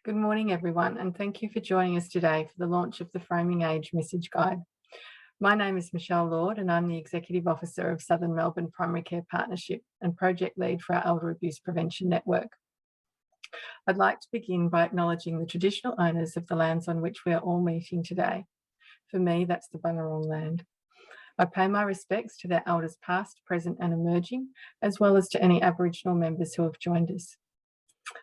Good morning, everyone, and thank you for joining us today for the launch of the Framing Age Message Guide. My name is Michelle Lord, and I'm the Executive Officer of Southern Melbourne Primary Care Partnership and Project Lead for our Elder Abuse Prevention Network. I'd like to begin by acknowledging the traditional owners of the lands on which we are all meeting today. For me, that's the Bunurong land. I pay my respects to their elders past, present and emerging, as well as to any Aboriginal members who have joined us.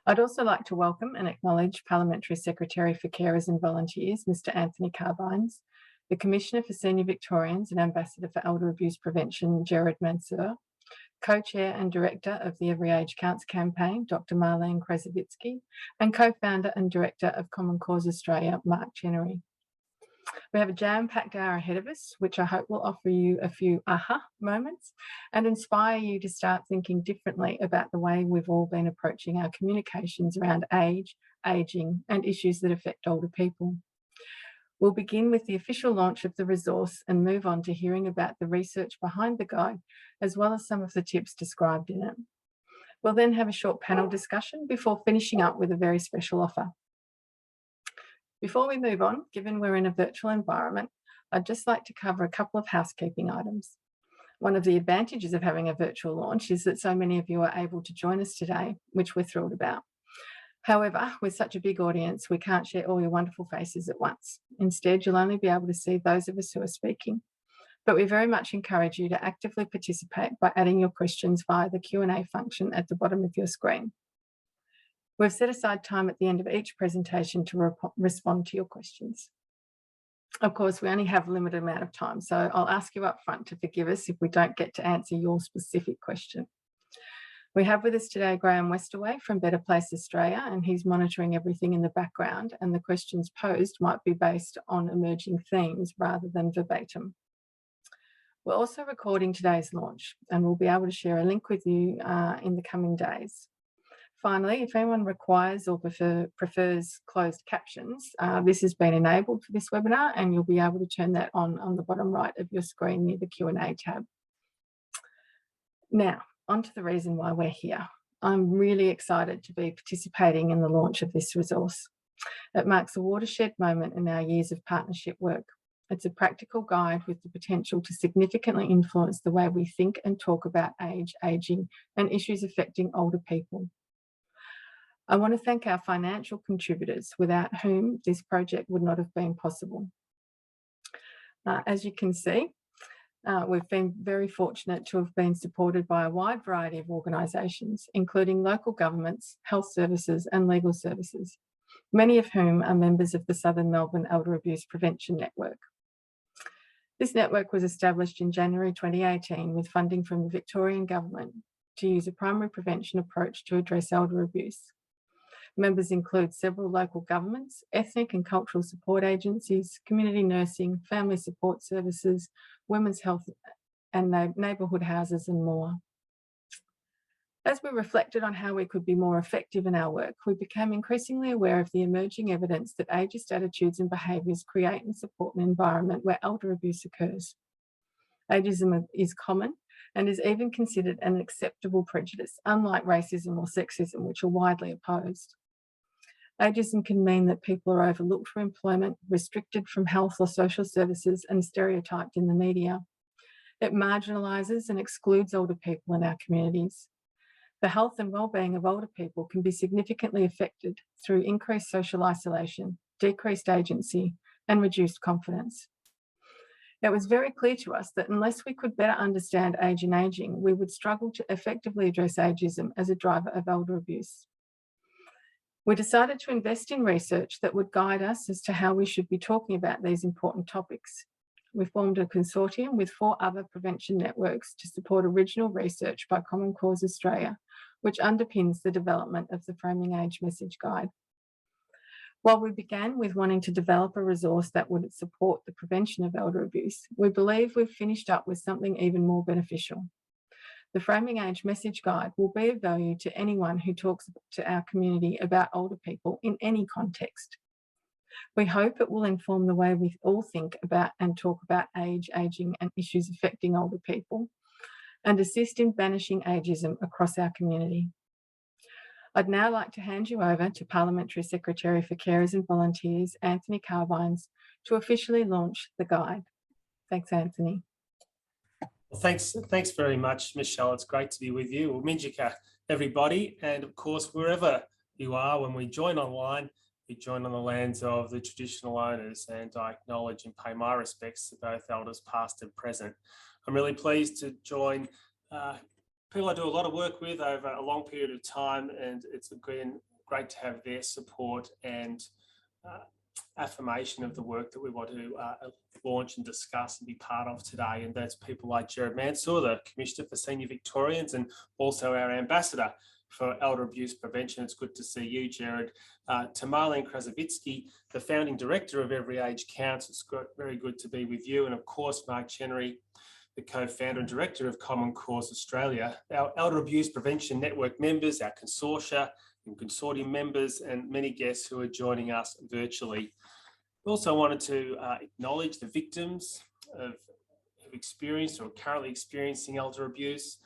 I'd also like to welcome and acknowledge Parliamentary Secretary for Carers and Volunteers, Mr Anthony Carbines, the Commissioner for Senior Victorians and Ambassador for Elder Abuse Prevention, Gerard Mansour, Co-Chair and Director of the EveryAGE Counts campaign, Dr Marlene Krasovitsky, and Co-Founder and Director of Common Cause Australia, Mark Chenery. We have a jam-packed hour ahead of us, which I hope will offer you a few aha moments and inspire you to start thinking differently about the way we've all been approaching our communications around age, ageing, and issues that affect older people. We'll begin with the official launch of the resource and move on to hearing about the research behind the guide, as well as some of the tips described in it. We'll then have a short panel discussion before finishing up with a very special offer. Before we move on, given we're in a virtual environment, I'd just like to cover a couple of housekeeping items. One of the advantages of having a virtual launch is that so many of you are able to join us today, which we're thrilled about. However, with such a big audience, we can't share all your wonderful faces at once. Instead, you'll only be able to see those of us who are speaking. But we very much encourage you to actively participate by adding your questions via the Q&A function at the bottom of your screen. We've set aside time at the end of each presentation to respond to your questions. Of course, we only have a limited amount of time, so I'll ask you up front to forgive us if we don't get to answer your specific question. We have with us today Graham Westaway from Better Place Australia, and he's monitoring everything in the background, and the questions posed might be based on emerging themes rather than verbatim. We're also recording today's launch, and we'll be able to share a link with you in the coming days. Finally, if anyone requires or prefers closed captions, this has been enabled for this webinar, and you'll be able to turn that on the bottom right of your screen near the Q&A tab. Now, on to the reason why we're here. I'm really excited to be participating in the launch of this resource. It marks a watershed moment in our years of partnership work. It's a practical guide with the potential to significantly influence the way we think and talk about age, ageing, and issues affecting older people. I want to thank our financial contributors, without whom this project would not have been possible. As you can see, we've been very fortunate to have been supported by a wide variety of organisations, including local governments, health services and legal services, many of whom are members of the Southern Melbourne Elder Abuse Prevention Network. This network was established in January 2018 with funding from the Victorian government to use a primary prevention approach to address elder abuse. Members include several local governments, ethnic and cultural support agencies, community nursing, family support services, women's health and neighbourhood houses and more. As we reflected on how we could be more effective in our work, we became increasingly aware of the emerging evidence that ageist attitudes and behaviours create and support an environment where elder abuse occurs. Ageism is common and is even considered an acceptable prejudice, unlike racism or sexism, which are widely opposed. Ageism can mean that people are overlooked for employment, restricted from health or social services, and stereotyped in the media. It marginalises and excludes older people in our communities. The health and well-being of older people can be significantly affected through increased social isolation, decreased agency, and reduced confidence. It was very clear to us that unless we could better understand age and ageing, we would struggle to effectively address ageism as a driver of elder abuse. We decided to invest in research that would guide us as to how we should be talking about these important topics. We formed a consortium with 4 other prevention networks to support original research by Common Cause Australia, which underpins the development of the Framing Age Message Guide. While we began with wanting to develop a resource that would support the prevention of elder abuse, we believe we've finished up with something even more beneficial. The Framing Age Message Guide will be of value to anyone who talks to our community about older people in any context. We hope it will inform the way we all think about and talk about age, ageing and issues affecting older people, and assist in banishing ageism across our community. I'd now like to hand you over to Parliamentary Secretary for Carers and Volunteers, Anthony Carbines, to officially launch the guide. Thanks, Anthony. Well, thanks very much, Michelle. It's great to be with you. Well, Minjika, everybody, and of course, wherever you are, when we join online, we join on the lands of the traditional owners, and I acknowledge and pay my respects to both elders past and present. I'm really pleased to join people I do a lot of work with over a long period of time, and it's been great to have their support and affirmation of the work that we want to launch and discuss and be part of today. And that's people like Gerard Mansour, the Commissioner for Senior Victorians, and also our Ambassador for Elder Abuse Prevention. It's good to see you, Gerard. To Marlene Krasovitsky, the Founding Director of EveryAGE Counts, it's very good to be with you. And of course, Mark Chenery, the co-founder and director of Common Cause Australia, our Elder Abuse Prevention Network members, our consortia and consortium members, and many guests who are joining us virtually. We also wanted to acknowledge the victims who've experienced or are currently experiencing elder abuse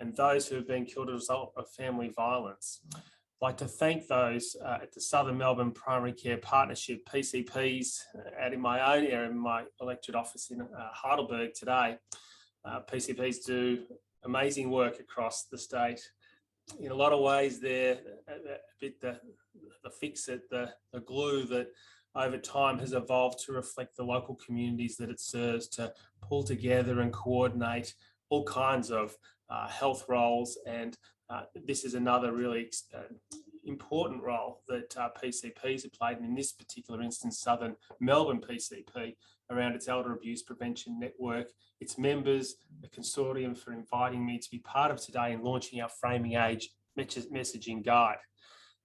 and those who have been killed as a result of family violence. I'd like to thank those at the Southern Melbourne Primary Care Partnership, PCPs, out in my own area, in my elected office in Heidelberg today. PCPs do amazing work across the state. In a lot of ways, they're a bit the fix-it, the glue that over time has evolved to reflect the local communities that it serves, to pull together and coordinate all kinds of health roles. And this is another really important role that PCPs have played, and in this particular instance, Southern Melbourne PCP, around its Elder Abuse Prevention Network, its members, the consortium, for inviting me to be part of today and launching our Framing Age messaging guide.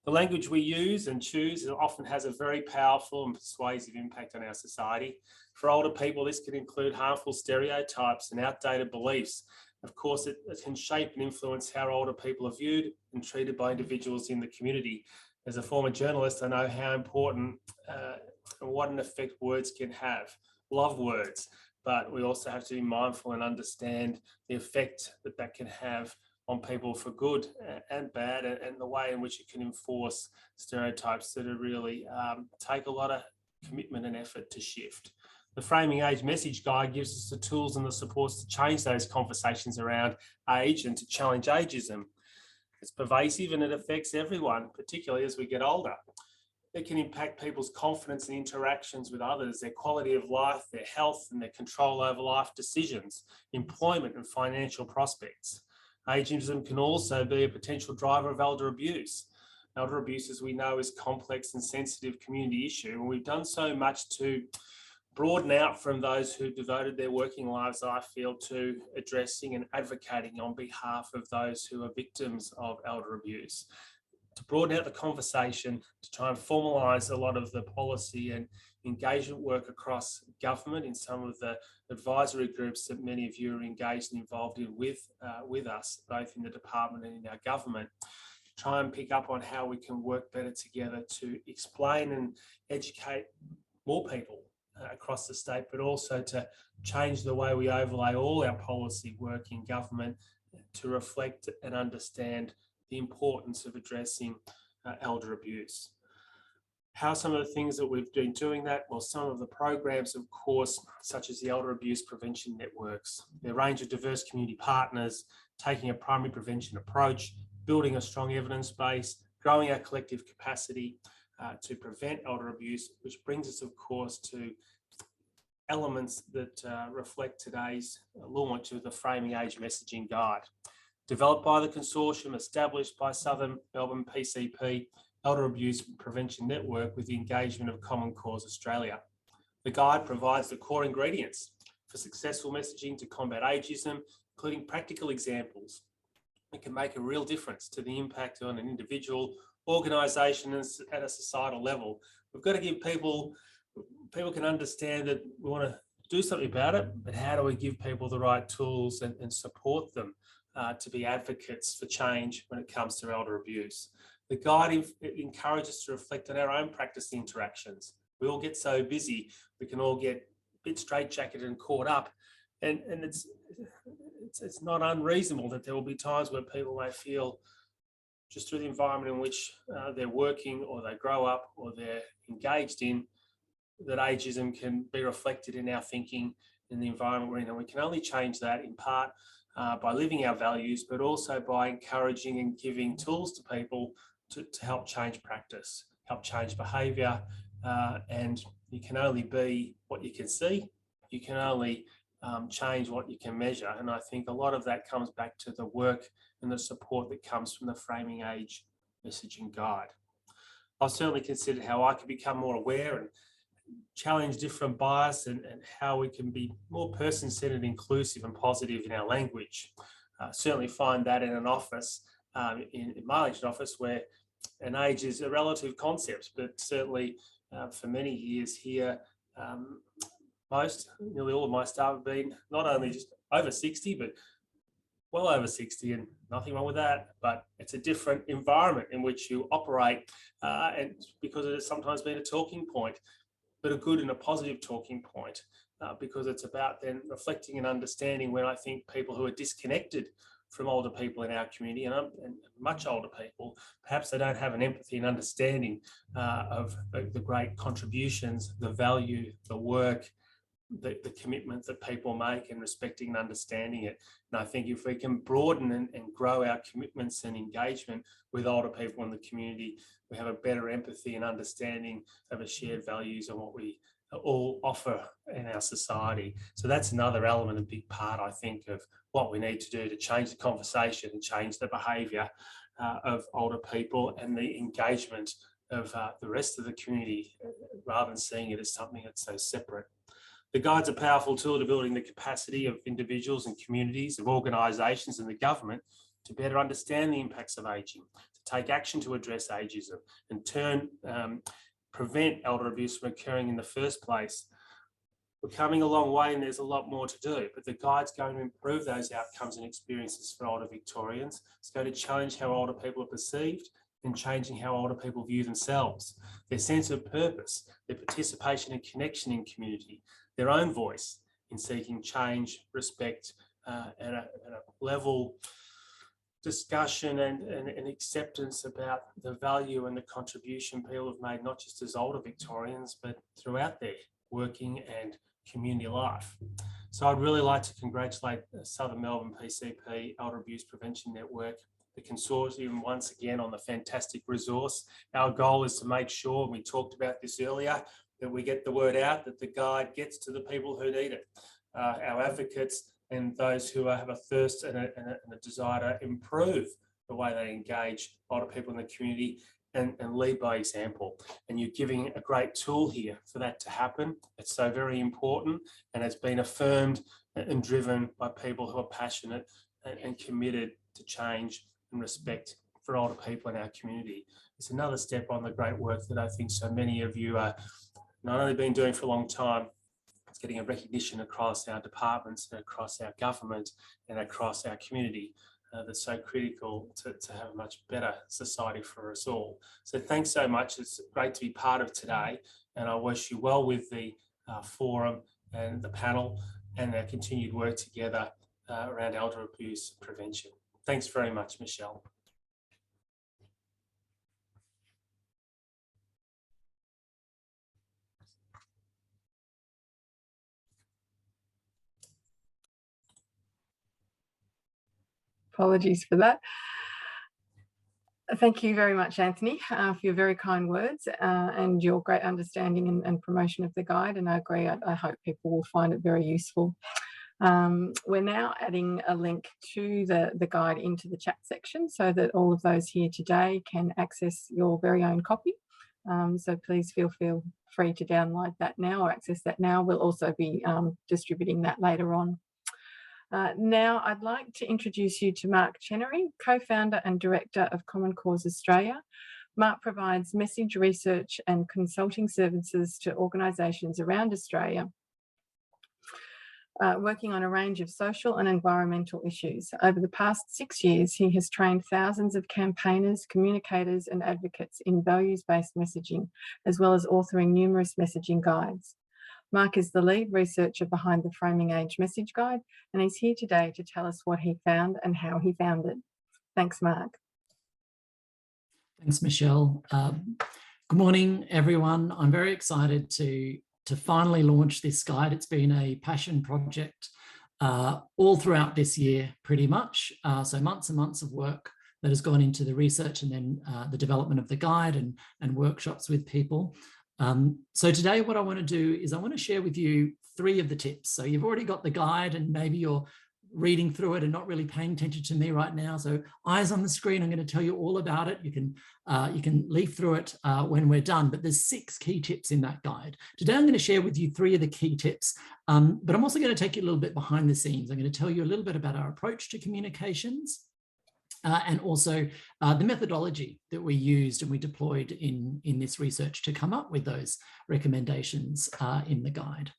The language we use and choose often has a very powerful and persuasive impact on our society. For older people, this can include harmful stereotypes and outdated beliefs. Of course, it can shape and influence how older people are viewed and treated by individuals in the community. As a former journalist, I know how important and what an effect words can have. Love words, but we also have to be mindful and understand the effect that can have on people for good and bad, and the way in which it can enforce stereotypes that are really take a lot of commitment and effort to shift. The Framing Age message guide gives us the tools and the supports to change those conversations around age and to challenge ageism. It's pervasive and it affects everyone, particularly as we get older. It can impact people's confidence and interactions with others, their quality of life, their health, and their control over life decisions, employment and financial prospects. Ageism can also be a potential driver of elder abuse. Elder abuse, as we know, is a complex and sensitive community issue, and we've done so much to broaden out from those who devoted their working lives, I feel, to addressing and advocating on behalf of those who are victims of elder abuse. To broaden out the conversation, to try and formalise a lot of the policy and engagement work across government in some of the advisory groups that many of you are engaged and involved in with us, both in the department and in our government. Try and pick up on how we can work better together to explain and educate more people across the state, but also to change the way we overlay all our policy work in government to reflect and understand the importance of addressing elder abuse. How are some of the things that we've been doing that? Well, some of the programs, of course, such as the Elder Abuse Prevention Networks, their range of diverse community partners, taking a primary prevention approach, building a strong evidence base, growing our collective capacity to prevent elder abuse, which brings us, of course, to elements that reflect today's launch of the Framing Age messaging guide. Developed by the consortium, established by Southern Melbourne PCP, Elder Abuse Prevention Network, with the engagement of Common Cause Australia. The guide provides the core ingredients for successful messaging to combat ageism, including practical examples that can make a real difference to the impact on an individual, organisation, and at a societal level. We've got to give people can understand that we want to do something about it, but how do we give people the right tools and support them to be advocates for change when it comes to elder abuse? The guide encourages us to reflect on our own practice interactions. We all get so busy, we can all get a bit straitjacketed and caught up, and it's not unreasonable that there will be times where people may feel just through the environment in which they're working or they grow up or they're engaged in, that ageism can be reflected in our thinking in the environment we're in. And we can only change that in part by living our values, but also by encouraging and giving tools to people to help change practice, help change behaviour. And you can only be what you can see. You can only change what you can measure. And I think a lot of that comes back to the work and the support that comes from the Framing Age messaging guide. I've certainly considered how I can become more aware and challenge different bias and how we can be more person-centered, inclusive and positive in our language. Certainly find that in an office, in Marlene's office, where an age is a relative concept, but certainly for many years here, nearly all of my staff have been not only just over 60, but well over 60, and nothing wrong with that, but it's a different environment in which you operate, and because it has sometimes been a talking point, but a good and a positive talking point, because it's about then reflecting and understanding when I think people who are disconnected from older people in our community and much older people, perhaps they don't have an empathy and understanding of the great contributions, the value, the work, the commitment that people make, and respecting and understanding it. And I think if we can broaden and grow our commitments and engagement with older people in the community, we have a better empathy and understanding of a shared values and what we all offer in our society. So that's another element, a big part, I think, of what we need to do to change the conversation and change the behaviour of older people and the engagement of the rest of the community, rather than seeing it as something that's so separate. The guide's a powerful tool to building the capacity of individuals and communities, of organisations and the government to better understand the impacts of ageing, to take action to address ageism and prevent elder abuse from occurring in the first place. We're coming a long way and there's a lot more to do, but the guide's going to improve those outcomes and experiences for older Victorians. It's going to challenge how older people are perceived and changing how older people view themselves, their sense of purpose, their participation and connection in community, their own voice in seeking change, respect, and a level discussion and acceptance about the value and the contribution people have made, not just as older Victorians, but throughout their working and community life. So I'd really like to congratulate the Southern Melbourne PCP Elder Abuse Prevention Network, the consortium, once again on the fantastic resource. Our goal is to make sure, and we talked about this earlier, that we get the word out, that the guide gets to the people who need it, our advocates and those who have a thirst and a desire to improve the way they engage older people in the community and lead by example. And you're giving a great tool here for that to happen. It's so very important, and it's been affirmed and driven by people who are passionate and committed to change and respect for older people in our community. It's another step on the great work that I think so many of you are not only been doing for a long time, it's getting a recognition across our departments and across our government and across our community that's so critical to have a much better society for us all. So thanks so much. It's great to be part of today, and I wish you well with the forum and the panel and our continued work together around elder abuse prevention. Thanks very much, Michelle. Apologies for that. Thank you very much, Anthony, for your very kind words and your great understanding and promotion of the guide. And I agree, I hope people will find it very useful. We're now adding a link to the guide into the chat section so that all of those here today can access your very own copy. So please feel free to download that now or access that now. We'll also be distributing that later on. Now I'd like to introduce you to Mark Chenery, co-founder and director of Common Cause Australia. Mark provides message research and consulting services to organisations around Australia, working on a range of social and environmental issues. Over the past 6 years, he has trained thousands of campaigners, communicators and advocates in values-based messaging, as well as authoring numerous messaging guides. Mark is the lead researcher behind the Framing Age message guide, and he's here today to tell us what he found and how he found it. Thanks, Mark. Thanks, Michelle. Good morning, everyone. I'm very excited to finally launch this guide. It's been a passion project all throughout this year, pretty much. So months and months of work that has gone into the research and then the development of the guide and workshops with people. So today what I want to do is I want to share with you 3 of the tips. So you've already got the guide and maybe you're reading through it and not really paying attention to me right now. So eyes on the screen, I'm going to tell you all about it. You can leaf through it when we're done, but there's 6 key tips in that guide. Today, I'm going to share with you 3 of the key tips, but I'm also going to take you a little bit behind the scenes. I'm going to tell you a little bit about our approach to communications and also the methodology that we used and we deployed in this research to come up with those recommendations in the guide.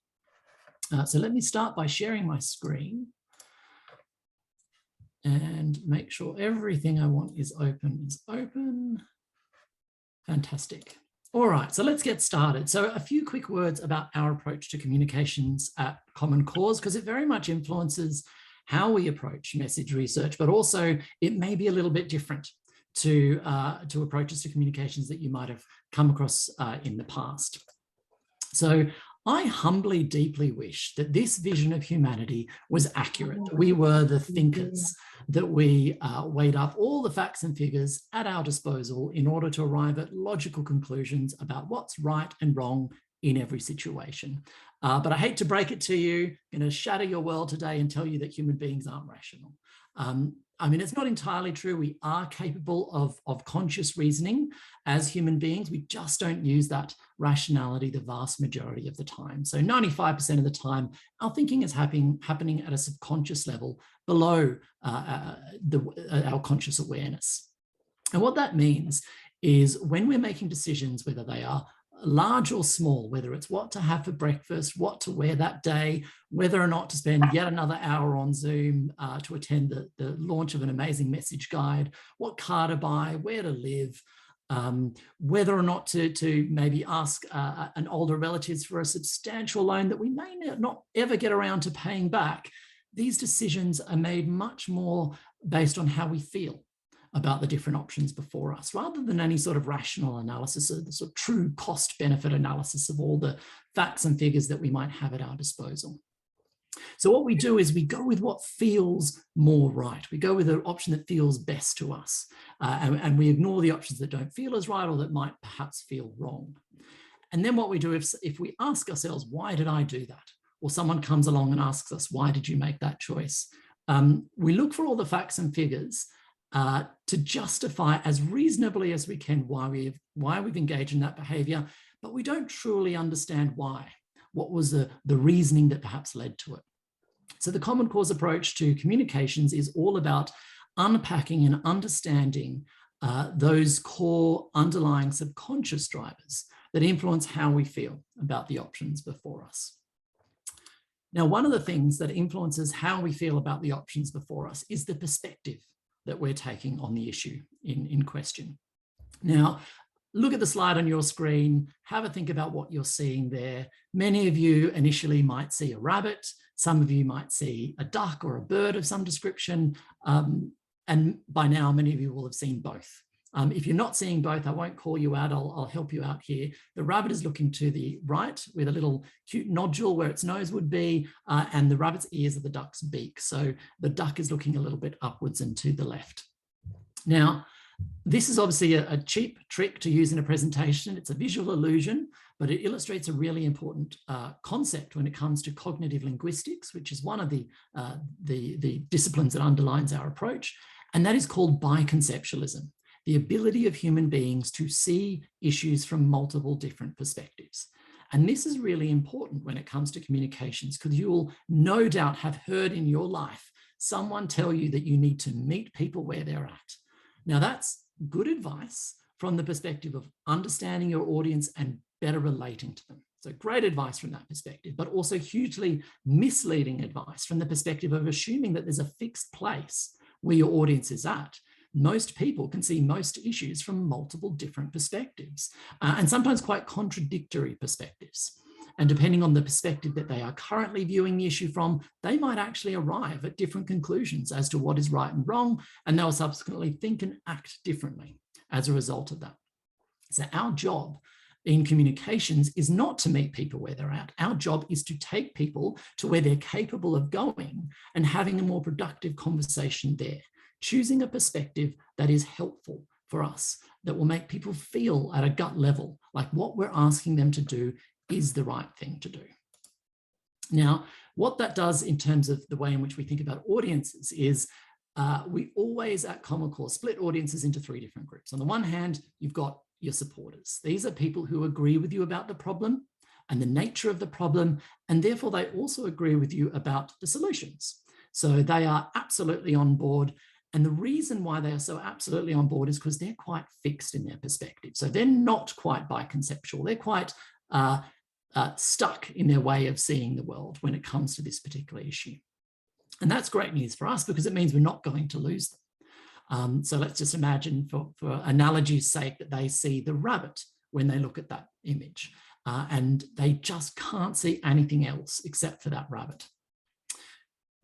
So let me start by sharing my screen and make sure everything I want is open. Fantastic. All right, so let's get started. So a few quick words about our approach to communications at Common Cause, because it very much influences how we approach message research, but also it may be a little bit different to approaches to communications that you might have come across in the past. So I humbly, deeply wish that this vision of humanity was accurate. We were the thinkers, that we weighed up all the facts and figures at our disposal in order to arrive at logical conclusions about what's right and wrong in every situation. But I hate to break it to you, I'm going to shatter your world today and tell you that human beings aren't rational. I mean, it's not entirely true. We are capable of conscious reasoning as human beings. We just don't use that rationality the vast majority of the time. So 95% of the time, our thinking is happening at a subconscious level below our conscious awareness. And what that means is when we're making decisions, whether they are large or small, whether it's what to have for breakfast, what to wear that day, whether or not to spend yet another hour on Zoom to attend the launch of an amazing message guide, what car to buy, where to live, whether or not to maybe ask an older relatives for a substantial loan that we may not ever get around to paying back. These decisions are made much more based on how we feel about the different options before us, rather than any sort of rational analysis or the sort of true cost-benefit analysis of all the facts and figures that we might have at our disposal. So what we do is we go with what feels more right. We go with an option that feels best to us, and we ignore the options that don't feel as right or that might perhaps feel wrong. And then what we do if we ask ourselves, why did I do that? Or someone comes along and asks us, why did you make that choice? We look for all the facts and figures to justify as reasonably as we can why we've engaged in that behaviour, but we don't truly understand why. What was the reasoning that perhaps led to it? So the Common Cause approach to communications is all about unpacking and understanding those core underlying subconscious drivers that influence how we feel about the options before us. Now, one of the things that influences how we feel about the options before us is the perspective that we're taking on the issue in question. Now, look at the slide on your screen, have a think about what you're seeing there. Many of you initially might see a rabbit, some of you might see a duck or a bird of some description, and by now many of you will have seen both. If you're not seeing both, I won't call you out, I'll help you out here. The rabbit is looking to the right with a little cute nodule where its nose would be, and the rabbit's ears are the duck's beak. So the duck is looking a little bit upwards and to the left. Now, this is obviously a cheap trick to use in a presentation. It's a visual illusion, but it illustrates a really important concept when it comes to cognitive linguistics, which is one of the disciplines that underlines our approach, and that is called biconceptualism. The ability of human beings to see issues from multiple different perspectives. And this is really important when it comes to communications, because you will no doubt have heard in your life someone tell you that you need to meet people where they're at. Now, that's good advice from the perspective of understanding your audience and better relating to them. So great advice from that perspective, but also hugely misleading advice from the perspective of assuming that there's a fixed place where your audience is at. Most people can see most issues from multiple different perspectives, and sometimes quite contradictory perspectives. And depending on the perspective that they are currently viewing the issue from, they might actually arrive at different conclusions as to what is right and wrong, and they'll subsequently think and act differently. as a result of that. So our job in communications is not to meet people where they're at. Our job is to take people to where they're capable of going and having a more productive conversation there, choosing a perspective that is helpful for us, that will make people feel at a gut level like what we're asking them to do is the right thing to do. Now, what that does in terms of the way in which we think about audiences is we always at Common Core split audiences into three different groups. On the one hand, you've got your supporters. These are people who agree with you about the problem and the nature of the problem, and therefore they also agree with you about the solutions. So they are absolutely on board. And the reason why they are so absolutely on board is because they're quite fixed in their perspective. So they're not quite biconceptual. They're quite stuck in their way of seeing the world when it comes to this particular issue. And that's great news for us because it means we're not going to lose them. So let's just imagine for analogy's sake that they see the rabbit when they look at that image and they just can't see anything else except for that rabbit.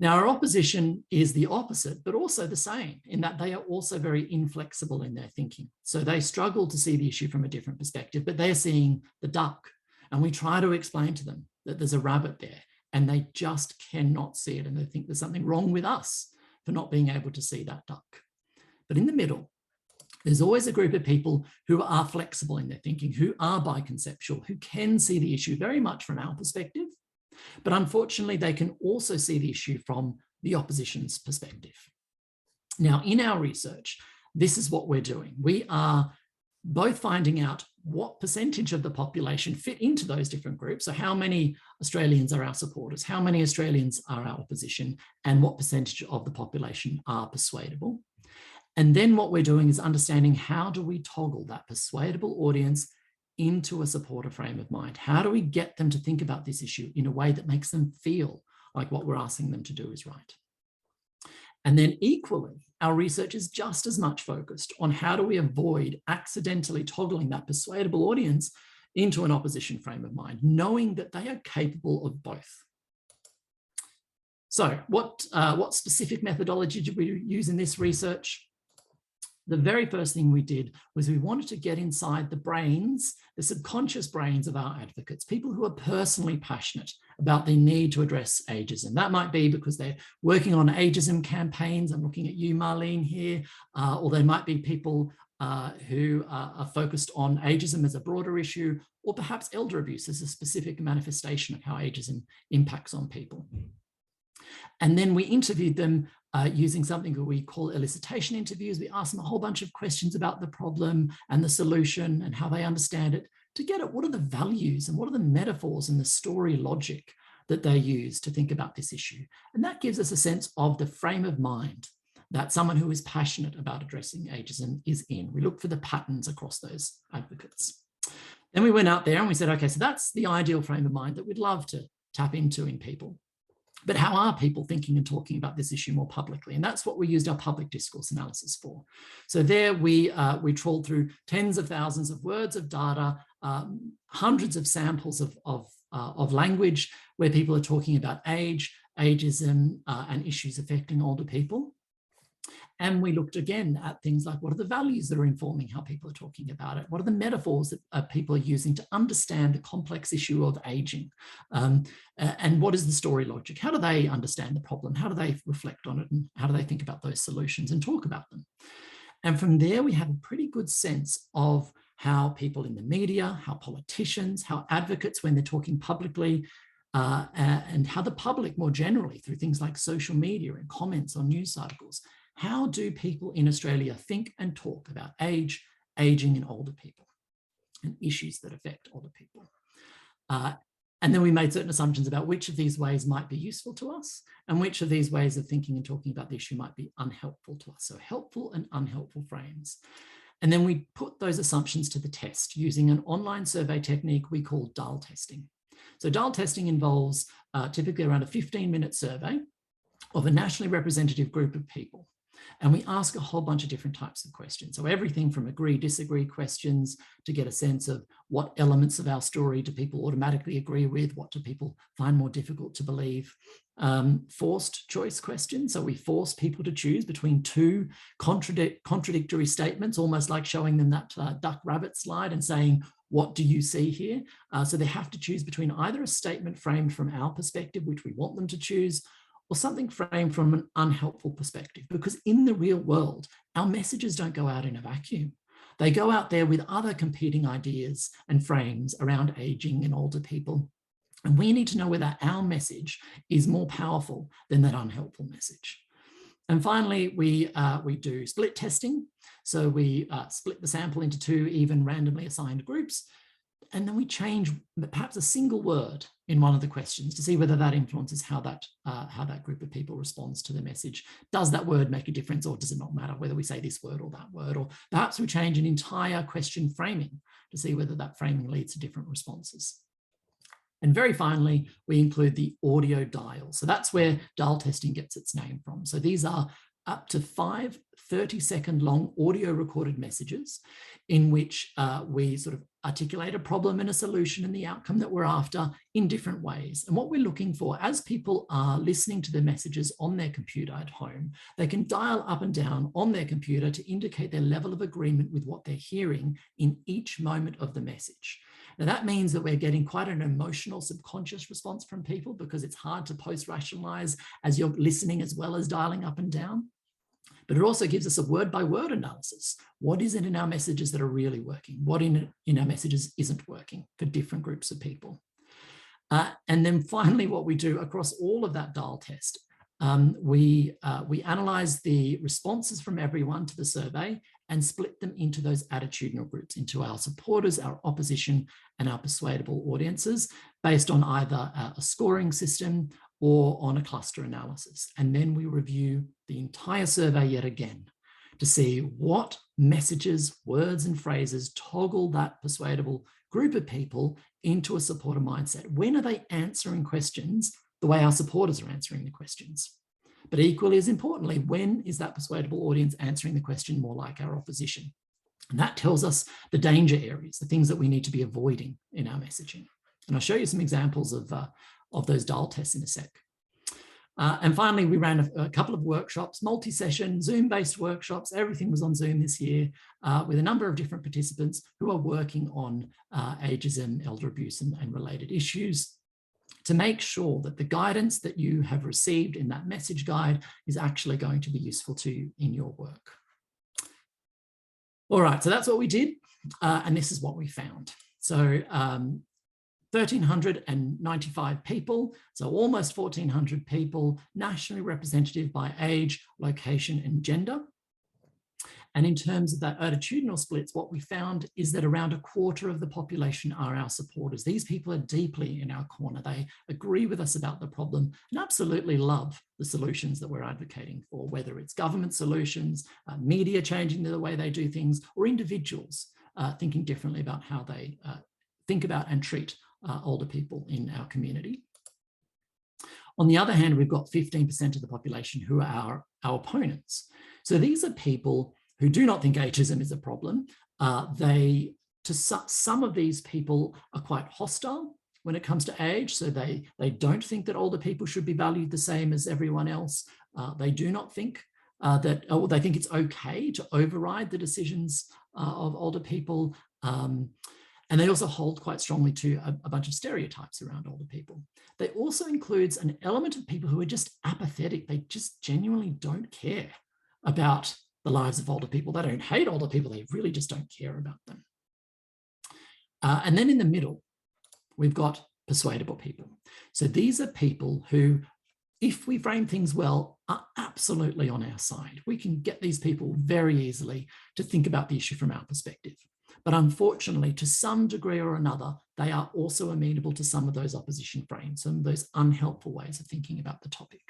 Now, our opposition is the opposite, but also the same in that they are also very inflexible in their thinking. So they struggle to see the issue from a different perspective, but they're seeing the duck. And we try to explain to them that there's a rabbit there and they just cannot see it. And they think there's something wrong with us for not being able to see that duck. But in the middle, there's always a group of people who are flexible in their thinking, who are biconceptual, who can see the issue very much from our perspective. But unfortunately, they can also see the issue from the opposition's perspective. Now, in our research, this is what we're doing. We are both finding out what percentage of the population fit into those different groups. So how many Australians are our supporters? How many Australians are our opposition? And what percentage of the population are persuadable? And then what we're doing is understanding how do we toggle that persuadable audience into a supporter frame of mind? How do we get them to think about this issue in a way that makes them feel like what we're asking them to do is right? And then equally, our research is just as much focused on how do we avoid accidentally toggling that persuadable audience into an opposition frame of mind, knowing that they are capable of both. So what specific methodology did we use in this research? The very first thing we did was we wanted to get inside the brains, the subconscious brains of our advocates, people who are personally passionate about the need to address ageism. That might be because they're working on ageism campaigns. I'm looking at you, Marlene, here, or they might be people who are focused on ageism as a broader issue, or perhaps elder abuse as a specific manifestation of how ageism impacts on people. And then we interviewed them using something that we call elicitation interviews. We asked them a whole bunch of questions about the problem and the solution and how they understand it to get at what are the values and what are the metaphors and the story logic that they use to think about this issue. And that gives us a sense of the frame of mind that someone who is passionate about addressing ageism is in. We look for the patterns across those advocates. Then we went out there and we said, okay, so that's the ideal frame of mind that we'd love to tap into in people. But how are people thinking and talking about this issue more publicly? And that's what we used our public discourse analysis for. So there we trawled through tens of thousands of words of data, hundreds of samples of language where people are talking about age, ageism, and issues affecting older people. And we looked again at things like what are the values that are informing how people are talking about it? What are the metaphors that people are using to understand the complex issue of aging? And what is the story logic? How do they understand the problem? How do they reflect on it? And how do they think about those solutions and talk about them? And from there, we have a pretty good sense of how people in the media, how politicians, how advocates, when they're talking publicly, and how the public more generally through things like social media and comments on news articles, how do people in Australia think and talk about age, aging and older people and issues that affect older people? And then we made certain assumptions about which of these ways might be useful to us and which of these ways of thinking and talking about the issue might be unhelpful to us. So helpful and unhelpful frames. And then we put those assumptions to the test using an online survey technique we call DAL testing. So DAL testing involves typically around a 15-minute survey of a nationally representative group of people. And we ask a whole bunch of different types of questions. So everything from agree, disagree questions to get a sense of what elements of our story do people automatically agree with, what do people find more difficult to believe. Forced choice questions. So we force people to choose between two contradictory statements, almost like showing them that duck rabbit slide and saying, what do you see here? So they have to choose between either a statement framed from our perspective, which we want them to choose, or something framed from an unhelpful perspective, because in the real world, our messages don't go out in a vacuum. They go out there with other competing ideas and frames around aging and older people. And we need to know whether our message is more powerful than that unhelpful message. And finally, we do split testing. So we split the sample into two even randomly assigned groups. And then we change perhaps a single word in one of the questions to see whether that influences how that group of people responds to the message. Does that word make a difference, or does it not matter whether we say this word or that word? Or perhaps we change an entire question framing to see whether that framing leads to different responses. And very finally, we include the audio dial. So that's where dial testing gets its name from. So these are up to 5 30-second long audio recorded messages in which we sort of articulate a problem and a solution and the outcome that we're after in different ways. And what we're looking for, as people are listening to the messages on their computer at home, they can dial up and down on their computer to indicate their level of agreement with what they're hearing in each moment of the message. Now that means that we're getting quite an emotional subconscious response from people, because it's hard to post-rationalize as you're listening as well as dialing up and down. But it also gives us a word-by-word analysis. What is it in our messages that are really working? What in our messages isn't working for different groups of people? And then finally, what we do across all of that dial test, we analyze the responses from everyone to the survey and split them into those attitudinal groups, into our supporters, our opposition, and our persuadable audiences, based on either a scoring system or on a cluster analysis. And then we review the entire survey yet again to see what messages, words, and phrases toggle that persuadable group of people into a supporter mindset. When are they answering questions the way our supporters are answering the questions? But equally as importantly, when is that persuadable audience answering the question more like our opposition? And that tells us the danger areas, the things that we need to be avoiding in our messaging. And I'll show you some examples of those dial tests in a sec. And finally, we ran a couple of workshops, multi-session, Zoom-based workshops. Everything was on Zoom this year with a number of different participants who are working on ageism, elder abuse, and related issues, to make sure that the guidance that you have received in that message guide is actually going to be useful to you in your work. All right, so that's what we did, and this is what we found. So 1,395 people, so almost 1,400 people, nationally representative by age, location, and gender. And in terms of that attitudinal splits, what we found is that around a quarter of the population are our supporters. These people are deeply in our corner. They agree with us about the problem and absolutely love the solutions that we're advocating for, whether it's government solutions, media changing the way they do things, or individuals thinking differently about how they think about and treat older people in our community. On the other hand, we've got 15% of the population who are our opponents. So these are people who do not think ageism is a problem. Some of these people are quite hostile when it comes to age. So they don't think that older people should be valued the same as everyone else. They do not think they think it's okay to override the decisions of older people. And they also hold quite strongly to a bunch of stereotypes around older people. They also includes an element of people who are just apathetic. They just genuinely don't care about the lives of older people. They don't hate older people. They really just don't care about them. And then in the middle, we've got persuadable people. So these are people who, if we frame things well, are absolutely on our side. We can get these people very easily to think about the issue from our perspective. But unfortunately, to some degree or another, they are also amenable to some of those opposition frames, some of those unhelpful ways of thinking about the topic.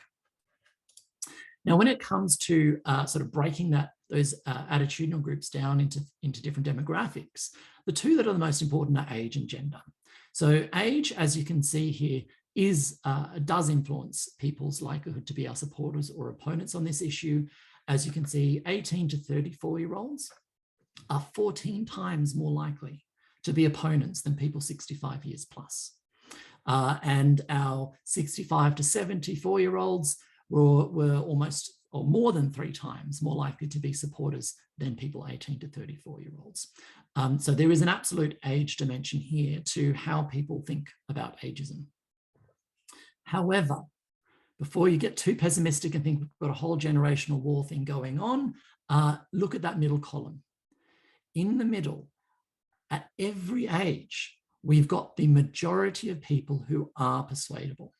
Now, when it comes to sort of breaking those attitudinal groups down into different demographics, the two that are the most important are age and gender. So age, as you can see here, does influence people's likelihood to be our supporters or opponents on this issue. as you can see, 18 to 34-year-olds are 14 times more likely to be opponents than people 65 years plus. And our 65 to 74-year-olds were almost or more than 3 times more likely to be supporters than people 18 to 34-year-olds. So there is an absolute age dimension here to how people think about ageism. However, before you get too pessimistic and think we've got a whole generational war thing going on, look at that middle column. In the middle, at every age, we've got the majority of people who are persuadable.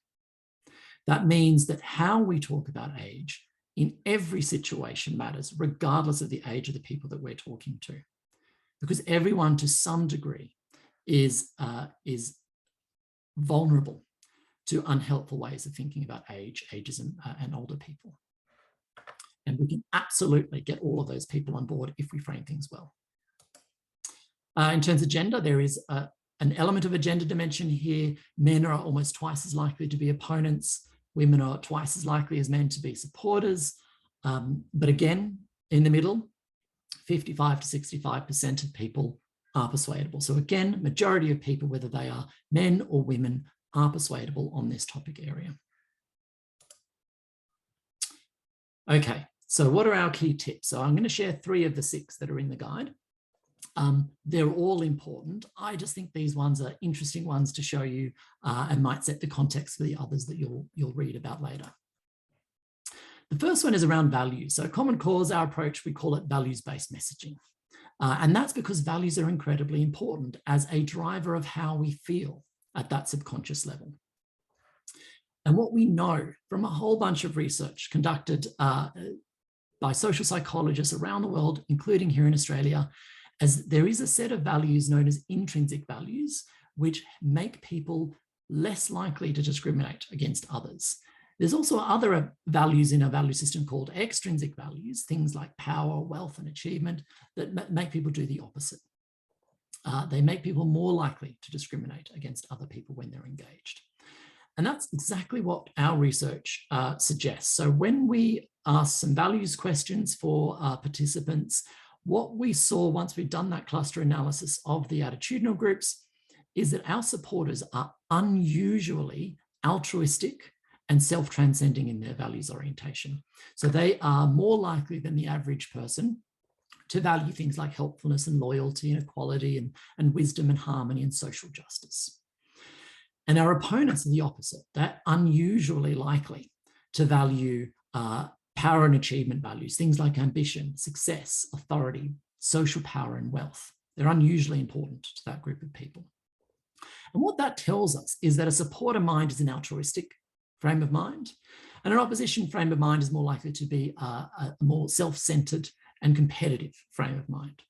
That means that how we talk about age in every situation matters, regardless of the age of the people that we're talking to. Because everyone, to some degree, is vulnerable to unhelpful ways of thinking about age, ageism, and older people. And we can absolutely get all of those people on board if we frame things well. In terms of gender, there is an element of a gender dimension here. Men are almost twice as likely to be opponents. Women are twice as likely as men to be supporters. But again, in the middle, 55 to 65% of people are persuadable. So again, majority of people, whether they are men or women, are persuadable on this topic area. Okay, so what are our key tips? So I'm going to share 3 of the 6 that are in the guide. They're all important. I just think these ones are interesting ones to show you and might set the context for the others that you'll read about later. The first one is around values. So Common Cause, our approach, we call it values-based messaging. And that's because values are incredibly important as a driver of how we feel at that subconscious level. And what we know from a whole bunch of research conducted by social psychologists around the world, including here in Australia, as there is a set of values known as intrinsic values, which make people less likely to discriminate against others. There's also other values in our value system called extrinsic values, things like power, wealth, and achievement, that make people do the opposite. They make people more likely to discriminate against other people when they're engaged. And that's exactly what our research suggests. So when we asked some values questions for participants, what we saw once we'd done that cluster analysis of the attitudinal groups is that our supporters are unusually altruistic and self-transcending in their values orientation. So they are more likely than the average person to value things like helpfulness and loyalty and equality and wisdom and harmony and social justice. And our opponents are the opposite. They're unusually likely to value power and achievement values, things like ambition, success, authority, social power, and wealth. They're unusually important to that group of people. And what that tells us is that a supporter mind is an altruistic frame of mind, and an opposition frame of mind is more likely to be a more self-centered and competitive frame of mind.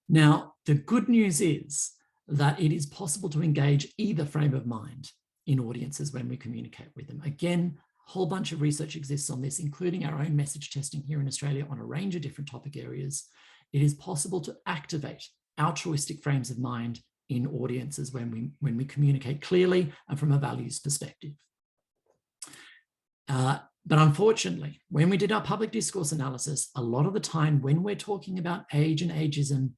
Now, the good news is that it is possible to engage either frame of mind in audiences when we communicate with them. Again, a whole bunch of research exists on this, including our own message testing here in Australia on a range of different topic areas. It is possible to activate altruistic frames of mind in audiences when we communicate clearly and from a values perspective. But unfortunately, when we did our public discourse analysis, a lot of the time when we're talking about age and ageism,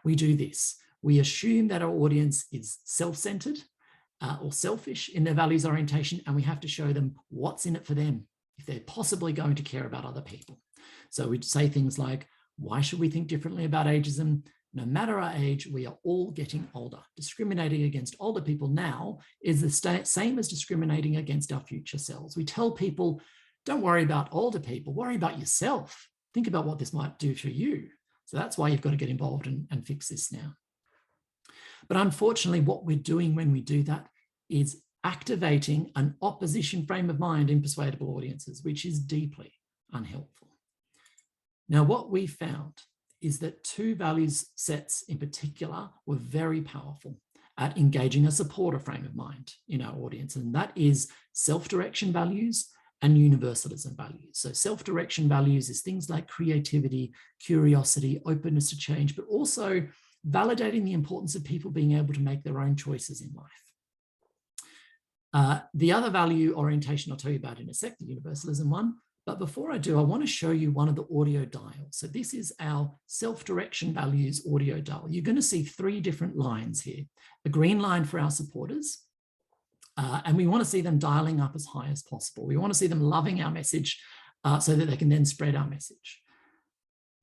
we do this. We assume that our audience is self-centered or selfish in their values orientation, and we have to show them what's in it for them if they're possibly going to care about other people. So we'd say things like, why should we think differently about ageism? No matter our age, we are all getting older. Discriminating against older people now is the same as discriminating against our future selves. We tell people, don't worry about older people, worry about yourself. Think about what this might do for you. So that's why you've got to get involved and fix this now. But unfortunately, what we're doing when we do that is activating an opposition frame of mind in persuadable audiences, which is deeply unhelpful. Now, what we found is that 2 values sets in particular were very powerful at engaging a supporter frame of mind in our audience, and that is self-direction values and universalism values. So self-direction values is things like creativity, curiosity, openness to change, but also validating the importance of people being able to make their own choices in life. The other value orientation I'll tell you about in a sec, the universalism one, But before I do, I want to show you one of the audio dials. So this is our self-direction values audio dial. You're going to see 3 different lines here. A green line for our supporters, and we want to see them dialing up as high as possible. We want to see them loving our message so that they can then spread our message.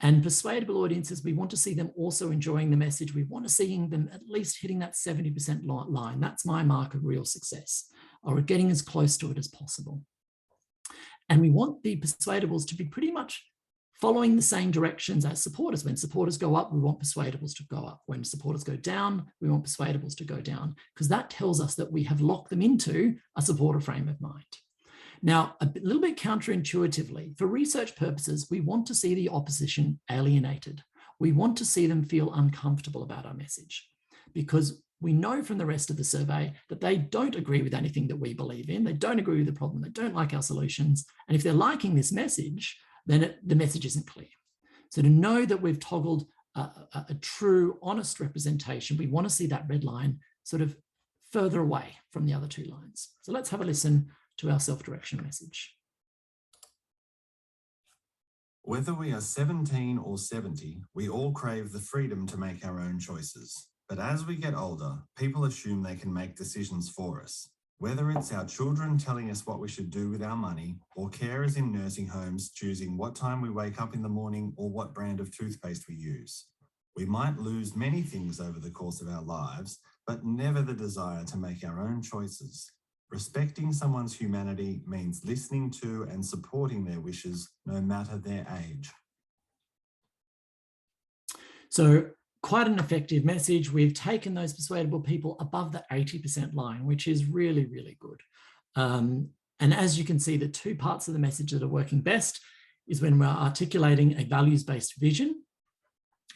And persuadable audiences, we want to see them also enjoying the message. We want to see them at least hitting that 70% line. That's my mark of real success, or getting as close to it as possible. And we want the persuadables to be pretty much following the same directions as supporters. When supporters go up, we want persuadables to go up. When supporters go down, we want persuadables to go down, because that tells us that we have locked them into a supporter frame of mind. Now, a little bit counterintuitively, for research purposes, we want to see the opposition alienated. We want to see them feel uncomfortable about our message, because we know from the rest of the survey that they don't agree with anything that we believe in. They don't agree with the problem. They don't like our solutions. And if they're liking this message, then the message isn't clear. So to know that we've toggled a true, honest representation, we want to see that red line sort of further away from the other 2 lines. So let's have a listen to our self-direction message. Whether we are 17 or 70, we all crave the freedom to make our own choices. But as we get older, people assume they can make decisions for us. Whether it's our children telling us what we should do with our money, or carers in nursing homes choosing what time we wake up in the morning or what brand of toothpaste we use. We might lose many things over the course of our lives, but never the desire to make our own choices. Respecting someone's humanity means listening to and supporting their wishes, no matter their age. So quite an effective message. We've taken those persuadable people above the 80% line, which is really, really good. And as you can see, the 2 parts of the message that are working best is when we're articulating a values-based vision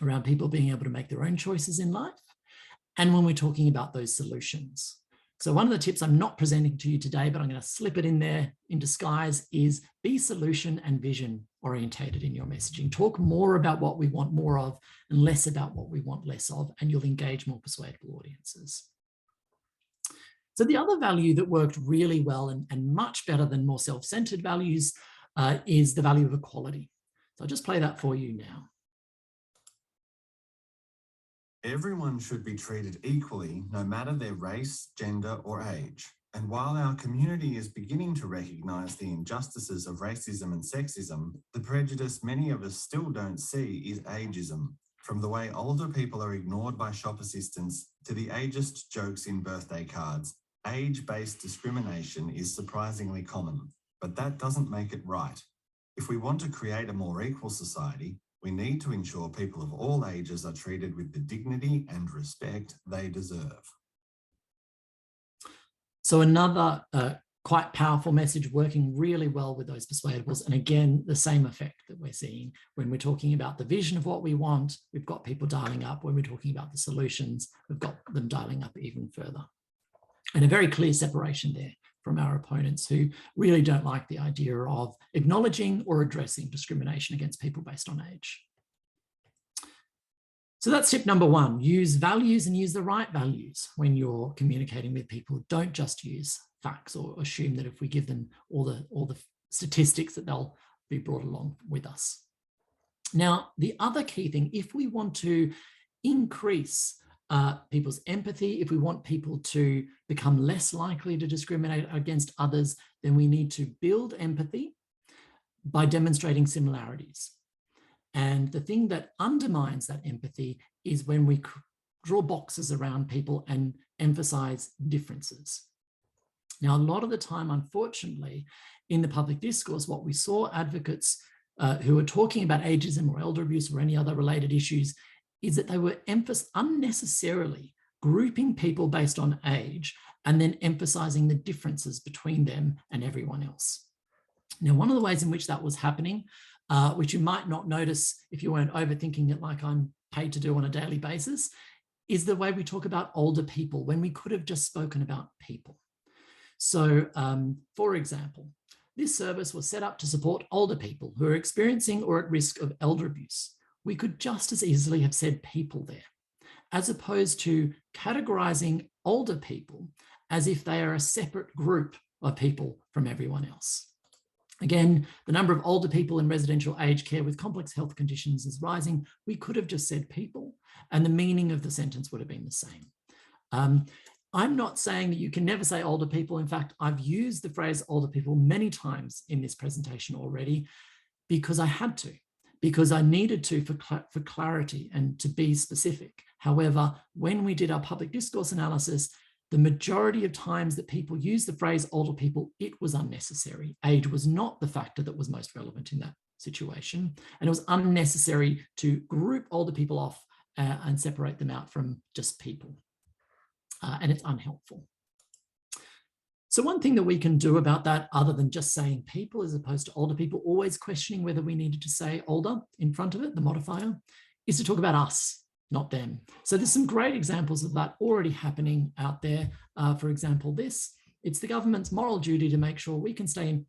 around people being able to make their own choices in life, and when we're talking about those solutions. So one of the tips I'm not presenting to you today, but I'm going to slip it in there in disguise, is be solution and vision orientated in your messaging. Talk more about what we want more of and less about what we want less of, and you'll engage more persuadable audiences. So the other value that worked really well and much better than more self-centered values is the value of equality. So I'll just play that for you now. Everyone should be treated equally, no matter their race, gender, or age. And while our community is beginning to recognise the injustices of racism and sexism, the prejudice many of us still don't see is ageism. From the way older people are ignored by shop assistants to the ageist jokes in birthday cards, age-based discrimination is surprisingly common. But that doesn't make it right. If we want to create a more equal society, we need to ensure people of all ages are treated with the dignity and respect they deserve. So another quite powerful message working really well with those persuadables. And again, the same effect that we're seeing when we're talking about the vision of what we want, we've got people dialing up. When we're talking about the solutions, we've got them dialing up even further. And a very clear separation there from our opponents who really don't like the idea of acknowledging or addressing discrimination against people based on age. So that's tip number 1, use values and use the right values when you're communicating with people. Don't just use facts or assume that if we give them all the statistics that they'll be brought along with us. Now, the other key thing, if we want to increase people's empathy, if we want people to become less likely to discriminate against others, then we need to build empathy by demonstrating similarities. And the thing that undermines that empathy is when we draw boxes around people and emphasize differences. Now, a lot of the time, unfortunately, in the public discourse, what we saw advocates who are talking about ageism or elder abuse or any other related issues is that they were unnecessarily grouping people based on age and then emphasizing the differences between them and everyone else. Now, one of the ways in which that was happening, which you might not notice if you weren't overthinking it like I'm paid to do on a daily basis, is the way we talk about older people when we could have just spoken about people. So, for example, this service was set up to support older people who are experiencing or at risk of elder abuse. We could just as easily have said people there, as opposed to categorizing older people as if they are a separate group of people from everyone else. Again, the number of older people in residential aged care with complex health conditions is rising. We could have just said people, and the meaning of the sentence would have been the same. I'm not saying that you can never say older people. In fact, I've used the phrase older people many times in this presentation already because I had to, because I needed to for clarity and to be specific. However, when we did our public discourse analysis, the majority of times that people use the phrase older people, it was unnecessary. Age was not the factor that was most relevant in that situation. And it was unnecessary to group older people off and separate them out from just people. And it's unhelpful. So one thing that we can do about that, other than just saying people as opposed to older people, always questioning whether we needed to say older in front of it, the modifier, is to talk about us, not them. So there's some great examples of that already happening out there. For example, it's the government's moral duty to make sure we can stay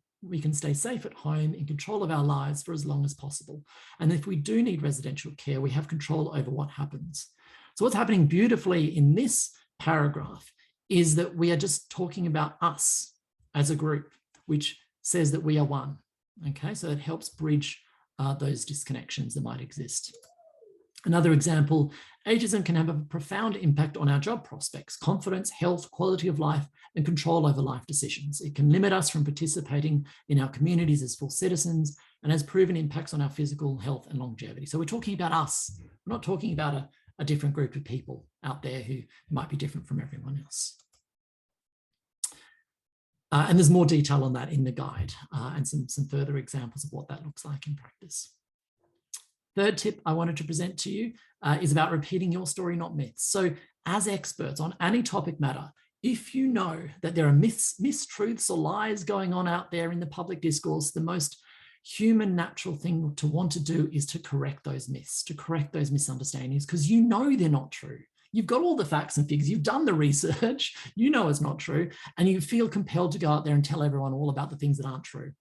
safe at home, in control of our lives for as long as possible. And if we do need residential care, we have control over what happens. So what's happening beautifully in this paragraph is that we are just talking about us as a group, which says that we are one. Okay, so it helps bridge those disconnections that might exist. Another example, ageism can have a profound impact on our job prospects, confidence, health, quality of life, and control over life decisions. It can limit us from participating in our communities as full citizens and has proven impacts on our physical health and longevity. So we're talking about us. We're not talking about a different group of people out there who might be different from everyone else. And there's more detail on that in the guide and some further examples of what that looks like in practice. Third tip I wanted to present to you is about repeating your story, not myths. So as experts on any topic matter, if you know that there are myths, mistruths or lies going on out there in the public discourse, the most human natural thing to want to do is to correct those myths, to correct those misunderstandings, because you know they're not true. You've got all the facts and figures, you've done the research, you know it's not true, and you feel compelled to go out there and tell everyone all about the things that aren't true.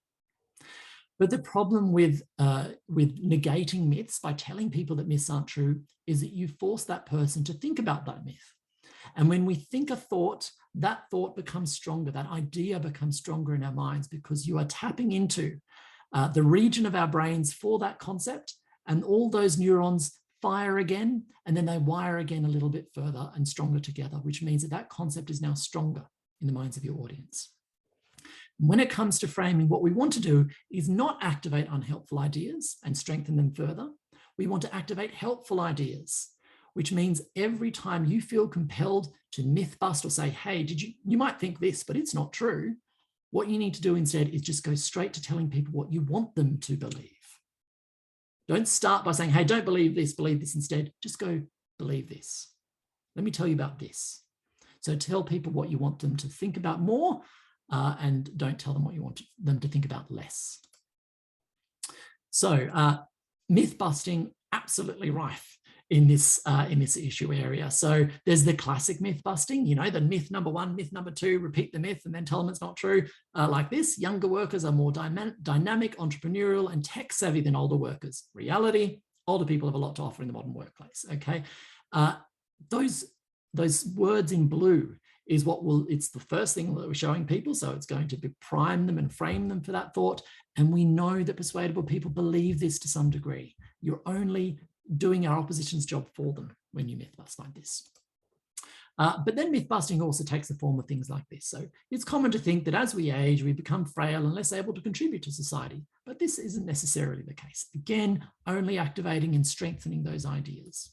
But the problem with negating myths by telling people that myths aren't true is that you force that person to think about that myth. And when we think a thought, that thought becomes stronger, that idea becomes stronger in our minds because you are tapping into the region of our brains for that concept, and all those neurons fire again, and then they wire again a little bit further and stronger together, which means that that concept is now stronger in the minds of your audience. When it comes to framing, what we want to do is not activate unhelpful ideas and strengthen them further. We want to activate helpful ideas, which means every time you feel compelled to myth bust or say, hey, you might think this, but it's not true. What you need to do instead is just go straight to telling people what you want them to believe. Don't start by saying, hey, don't believe this instead. Just go, believe this. Let me tell you about this. So tell people what you want them to think about more, and don't tell them what you want them to think about less. So myth busting, absolutely rife in this issue area. So there's the classic myth busting, you know, the myth number one, myth number two, repeat the myth and then tell them it's not true. Like this, younger workers are more dynamic, entrepreneurial and tech savvy than older workers. Reality, older people have a lot to offer in the modern workplace, okay? Those words in blue is it's the first thing that we're showing people. So it's going to prime them and frame them for that thought. And we know that persuadable people believe this to some degree. You're only doing our opposition's job for them when you myth bust like this. But then myth busting also takes the form of things like this. So it's common to think that as we age, we become frail and less able to contribute to society. But this isn't necessarily the case. Again, only activating and strengthening those ideas.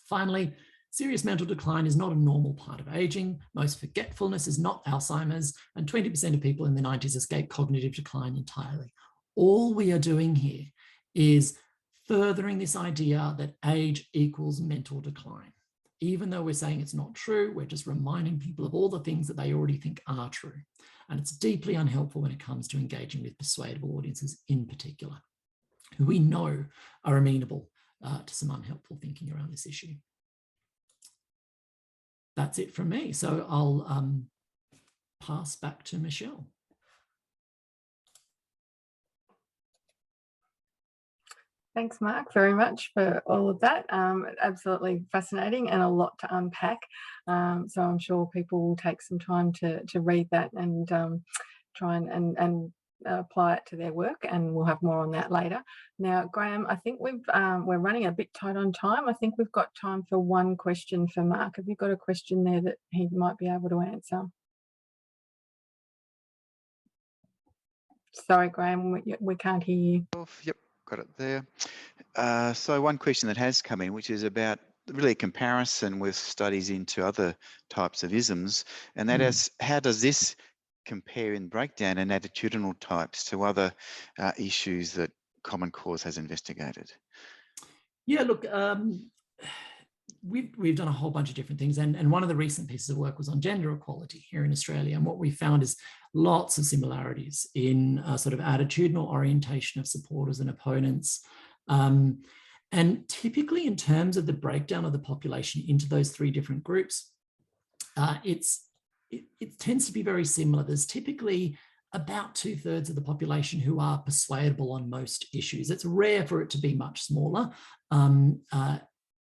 Finally, serious mental decline is not a normal part of aging. Most forgetfulness is not Alzheimer's, and 20% of people in the 90s escape cognitive decline entirely. All we are doing here is furthering this idea that age equals mental decline. Even though we're saying it's not true, we're just reminding people of all the things that they already think are true. And it's deeply unhelpful when it comes to engaging with persuadable audiences in particular, who we know are amenable to some unhelpful thinking around this issue. That's it from me. So I'll pass back to Michelle. Thanks, Mark, very much for all of that. Absolutely fascinating and a lot to unpack. So I'm sure people will take some time to read that and try and apply it to their work, and we'll have more on that later. Now, Graham, I think we're running a bit tight on time. I think we've got time for one question for Mark. Have you got a question there that he might be able to answer? Sorry, Graham, we can't hear you. Yep, got it there. So one question that has come in, which is about really a comparison with studies into other types of isms, and that is, how does this compare in breakdown and attitudinal types to other issues that Common Cause has investigated? Yeah, look, we've done a whole bunch of different things, and one of the recent pieces of work was on gender equality here in Australia, and what we found is lots of similarities in sort of attitudinal orientation of supporters and opponents. And typically in terms of the breakdown of the population into those three different groups, it tends to be very similar. There's typically about 2/3 of the population who are persuadable on most issues. It's rare for it to be much smaller. And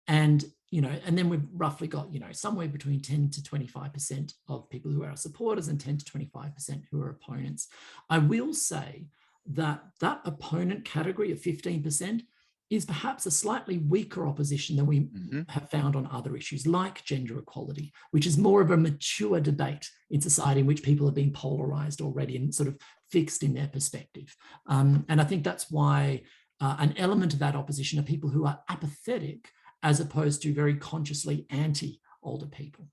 then we've roughly got, somewhere between 10 to 25% of people who are our supporters and 10 to 25% who are opponents. I will say that opponent category of 15% is perhaps a slightly weaker opposition than we have found on other issues like gender equality, which is more of a mature debate in society in which people have been polarized already and sort of fixed in their perspective. And I think that's why an element of that opposition are people who are apathetic as opposed to very consciously anti-older people.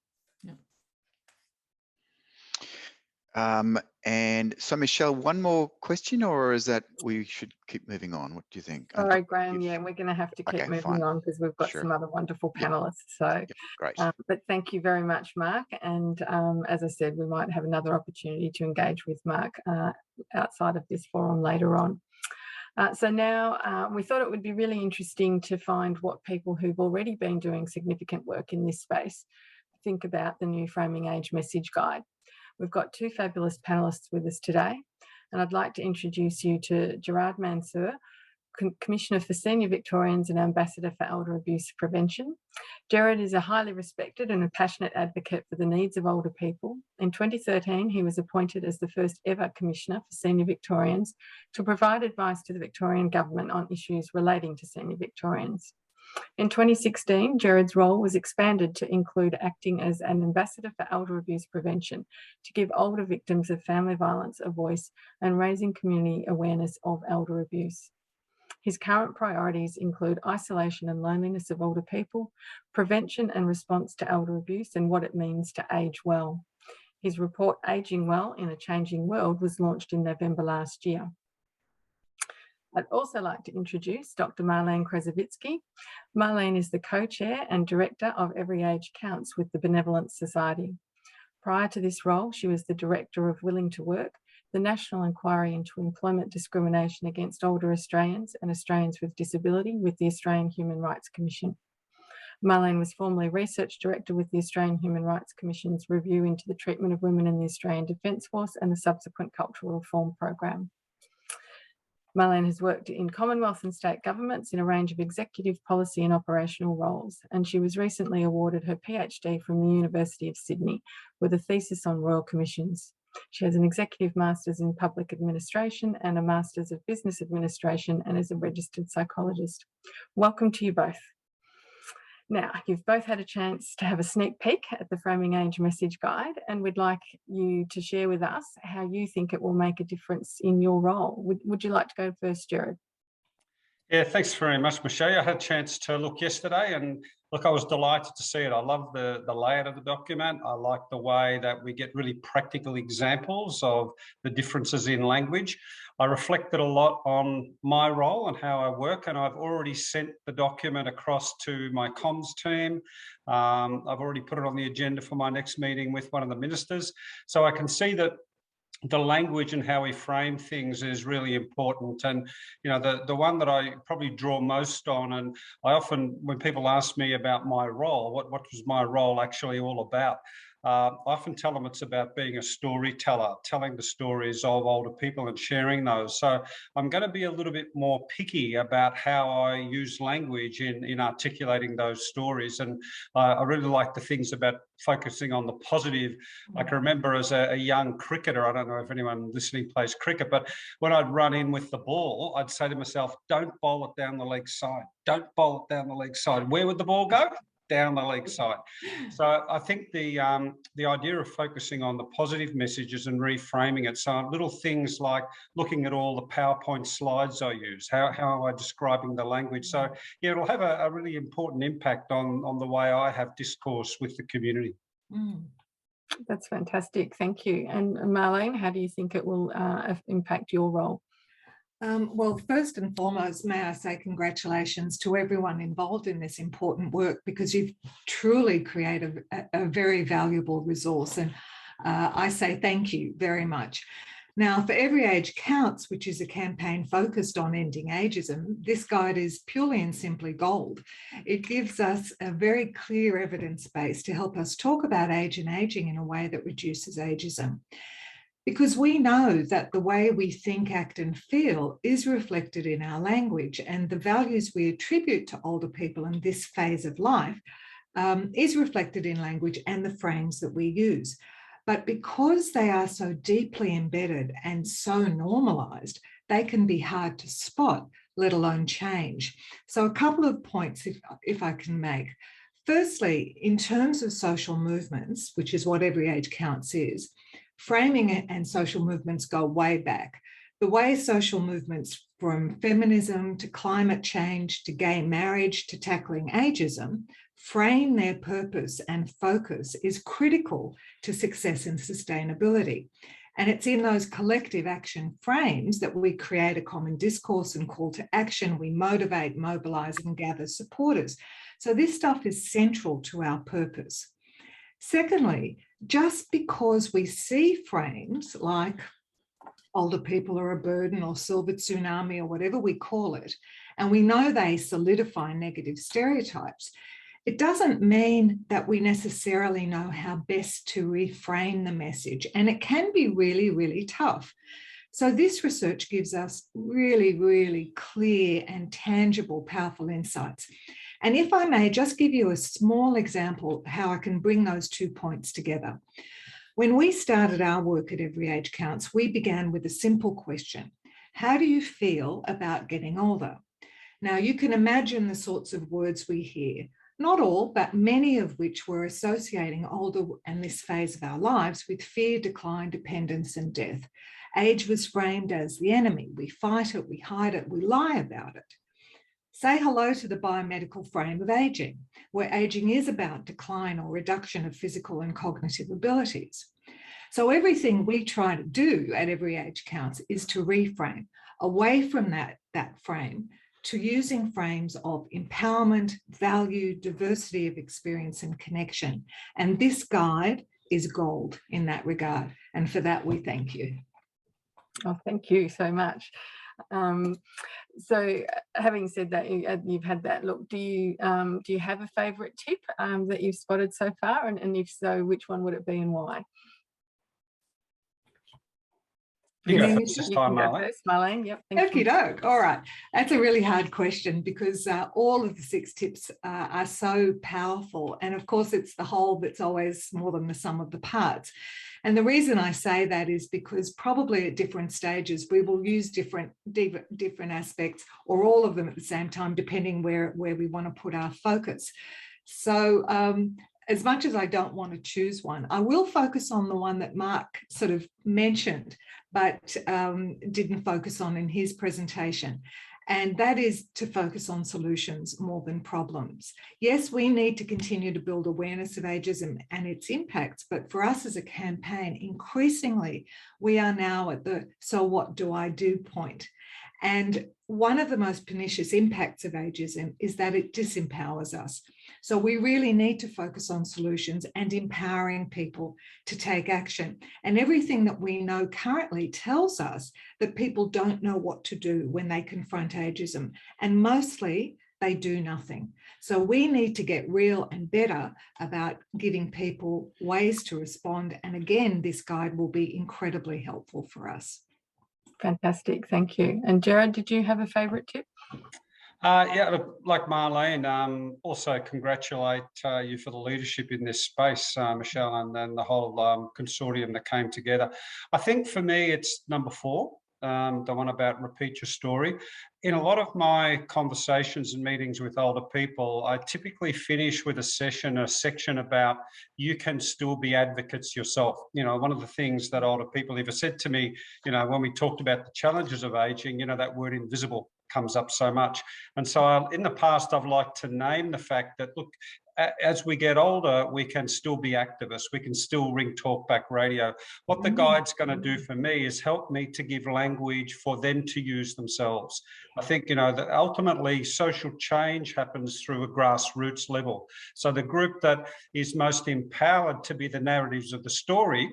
And so, Michelle, one more question, or is that we should keep moving on? What do you think? All right, Graham, yeah, we're going to have to keep moving on because we've got some other wonderful panelists. So, great. But thank you very much, Mark. And as I said, we might have another opportunity to engage with Mark outside of this forum later on. So now we thought it would be really interesting to find what people who've already been doing significant work in this space think about the new Framing Age message guide. We've got two fabulous panellists with us today, and I'd like to introduce you to Gerard Mansour, Commissioner for Senior Victorians and Ambassador for Elder Abuse Prevention. Gerard is a highly respected and a passionate advocate for the needs of older people. In 2013, he was appointed as the first ever Commissioner for Senior Victorians to provide advice to the Victorian Government on issues relating to senior Victorians. In 2016, Gerard's role was expanded to include acting as an ambassador for elder abuse prevention to give older victims of family violence a voice and raising community awareness of elder abuse. His current priorities include isolation and loneliness of older people, prevention and response to elder abuse, and what it means to age well. His report, Aging Well in a Changing World, was launched in November last year. I'd also like to introduce Dr. Marlene Krasovitsky. Marlene is the co-chair and director of EveryAGE Counts with the Benevolent Society. Prior to this role, she was the director of Willing to Work, the National Inquiry into Employment Discrimination against Older Australians and Australians with Disability with the Australian Human Rights Commission. Marlene was formerly Research Director with the Australian Human Rights Commission's review into the treatment of women in the Australian Defence Force and the subsequent Cultural Reform Program. Marlene has worked in Commonwealth and state governments in a range of executive, policy and operational roles, and she was recently awarded her PhD from the University of Sydney with a thesis on Royal Commissions. She has an Executive Masters in Public Administration and a Masters of Business Administration and is a registered psychologist. Welcome to you both. Now, you've both had a chance to have a sneak peek at the Framing Age message guide, and we'd like you to share with us how you think it will make a difference in your role. Would you like to go first, Gerard? Yeah, thanks very much, Michelle. I had a chance to look yesterday and look, I was delighted to see it. I love the layout of the document. I like the way that we get really practical examples of the differences in language. I reflected a lot on my role and how I work, and I've already sent the document across to my comms team. I've already put it on the agenda for my next meeting with one of the ministers. So I can see that the language and how we frame things is really important. And, you know, the one that I probably draw most on, and I often, when people ask me about my role, what was my role actually all about? I often tell them it's about being a storyteller, telling the stories of older people and sharing those. So I'm going to be a little bit more picky about how I use language in articulating those stories. And I really like the things about focusing on the positive. I can remember as a young cricketer, I don't know if anyone listening plays cricket, but when I'd run in with the ball, I'd say to myself, don't bowl it down the leg side. Don't bowl it down the leg side. Where would the ball go? Down the leg side. So I think the idea of focusing on the positive messages and reframing it. So little things like looking at all the PowerPoint slides I use, how am I describing the language? So yeah, it'll have a really important impact on the way I have discourse with the community. That's fantastic. Thank you. And Marlene, how do you think it will impact your role? Well, first and foremost, may I say congratulations to everyone involved in this important work, because you've truly created a very valuable resource. And I say thank you very much. Now, for Every Age Counts, which is a campaign focused on ending ageism, this guide is purely and simply gold. It gives us a very clear evidence base to help us talk about age and ageing in a way that reduces ageism. Because we know that the way we think, act and feel is reflected in our language, and the values we attribute to older people in this phase of life is reflected in language and the frames that we use. But because they are so deeply embedded and so normalised, they can be hard to spot, let alone change. So a couple of points, if I can make. Firstly, in terms of social movements, which is what Every Age Counts is, framing and social movements go way back. The way social movements from feminism to climate change to gay marriage to tackling ageism frame their purpose and focus is critical to success and sustainability. And it's in those collective action frames that we create a common discourse and call to action. We motivate, mobilise and gather supporters. So this stuff is central to our purpose. Secondly, just because we see frames like older people are a burden or silver tsunami or whatever we call it, and we know they solidify negative stereotypes, it doesn't mean that we necessarily know how best to reframe the message. And it can be really, really tough. So this research gives us really, really clear and tangible, powerful insights. And if I may just give you a small example of how I can bring those 2 points together. When we started our work at Every Age Counts, we began with a simple question. How do you feel about getting older? Now, you can imagine the sorts of words we hear, not all, but many of which were associating older and this phase of our lives with fear, decline, dependence, and death. Age was framed as the enemy. We fight it, we hide it, we lie about it. Say hello to the biomedical frame of ageing, where ageing is about decline or reduction of physical and cognitive abilities. So everything we try to do at Every Age Counts is to reframe away from that frame to using frames of empowerment, value, diversity of experience and connection. And this guide is gold in that regard. And for that, we thank you. Oh, thank you so much. So having said that, you've had that look, do you have a favourite tip that you've spotted so far? And if so, which one would it be and why? You go first this time, Marlene. Yep. Okie doke. All right. That's a really hard question because all of the 6 tips are so powerful. And of course, it's the whole that's always more than the sum of the parts. And the reason I say that is because probably at different stages, we will use different aspects or all of them at the same time, depending where we want to put our focus. So as much as I don't want to choose one, I will focus on the one that Mark sort of mentioned, but didn't focus on in his presentation. And that is to focus on solutions more than problems. Yes, we need to continue to build awareness of ageism and its impacts, but for us as a campaign, increasingly, we are now at the so what do I do point. And one of the most pernicious impacts of ageism is that it disempowers us. So we really need to focus on solutions and empowering people to take action. And everything that we know currently tells us that people don't know what to do when they confront ageism. And mostly they do nothing. So we need to get real and better about giving people ways to respond. And again, this guide will be incredibly helpful for us. Fantastic, thank you. And Gerard, did you have a favourite tip? Yeah, like Marlene, also congratulate you for the leadership in this space, Michelle, and the whole consortium that came together. I think for me, it's number 4, the one about repeat your story. In a lot of my conversations and meetings with older people, I typically finish with a section about you can still be advocates yourself. You know, one of the things that older people ever said to me, you know, when we talked about the challenges of aging, you know, that word invisible comes up so much. And so in the past, I've liked to name the fact that, look, as we get older, we can still be activists. We can still ring talkback radio. What the guide's going to do for me is help me to give language for them to use themselves. I think, you know, that ultimately social change happens through a grassroots level. So the group that is most empowered to be the narratives of the story,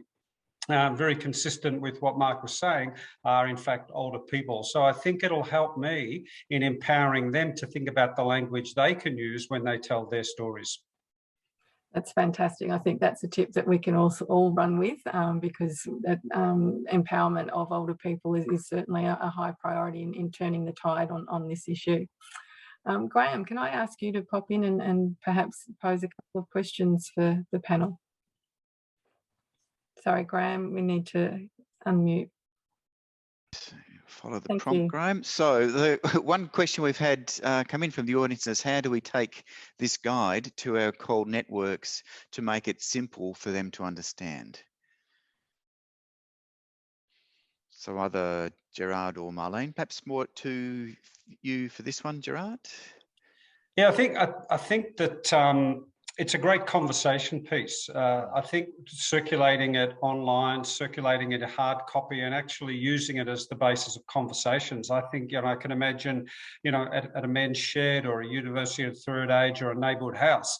very consistent with what Mark was saying, are in fact older people. So I think it'll help me in empowering them to think about the language they can use when they tell their stories. That's fantastic. I think that's a tip that we can also all run with, because empowerment of older people is certainly a high priority in turning the tide on this issue. Graham, can I ask you to pop in and perhaps pose a couple of questions for the panel? Sorry, Graham, we need to unmute. Follow the Thank prompt, you. Graham. So the one question we've had come in from the audience is, how do we take this guide to our call networks to make it simple for them to understand? So either Gerard or Marlene, perhaps more to you for this one, Gerard? Yeah, I think that it's a great conversation piece. I think circulating it online, circulating it in hard copy, and actually using it as the basis of conversations. I think, you know, I can imagine, you know, at a men's shed or a university of third age or a neighbourhood house,